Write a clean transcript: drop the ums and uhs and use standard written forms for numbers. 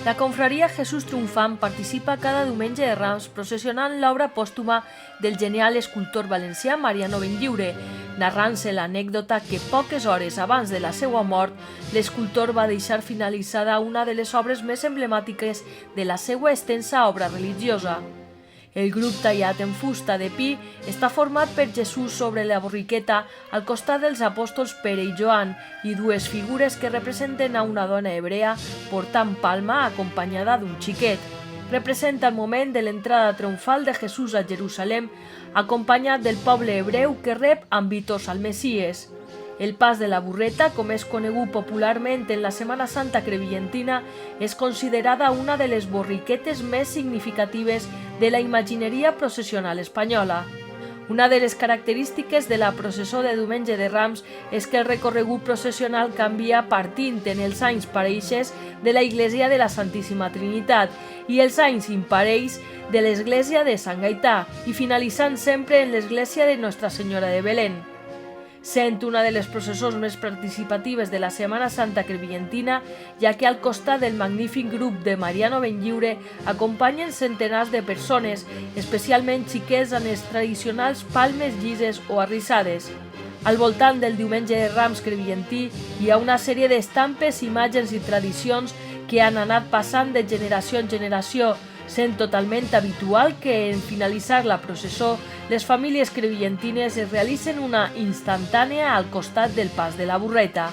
La confraria Jesús Triomfant participa cada diumenge de Rams processionant l'obra pòstuma del genial escultor valencià Mariano Benlliure, narrant-se l'anècdota que poques hores abans de la seva mort l'escultor va deixar finalitzada una de les obres més emblemàtiques de la seva extensa obra religiosa. El grup tallat en fusta de pi està format per Jesús sobre la borriqueta al costat dels apòstols Pere i Joan i dues figures que representen a una dona hebrea portant palma acompanyada d'un xiquet. Representa el moment de l'entrada triomfal de Jesús a Jerusalem acompanyat del poble hebreu que rep amb vitos al Messies. El pas de la burreta, com és conegut popularment en la Setmana Santa crevillentina, és considerada una de les borriquetes més significatives de la imagineria processional espanyola. Una de les característiques de la processó de Diumenge de Rams és que el recorregut processional canvia partint en els anys pareixes de la Iglesia de la Santíssima Trinitat i els anys imparells de l'Església de Sant Gaità i finalitzant sempre en l'Església de Nostra Senyora de Belén. Sent una de les processons més participatives de la Setmana Santa crevillentina, ja que al costat del magnífic grup de Mariano Benlliure acompanyen centenars de persones, especialment xiquets amb les tradicionals palmes llises o arrissades. Al voltant del Diumenge de Rams crevillentí hi ha una sèrie d'estampes, imatges i tradicions que han anat passant de generació en generació, sent totalment habitual que en finalitzar la processó les famílies crevillentines es realitzen una instantània al costat del pas de la burreta.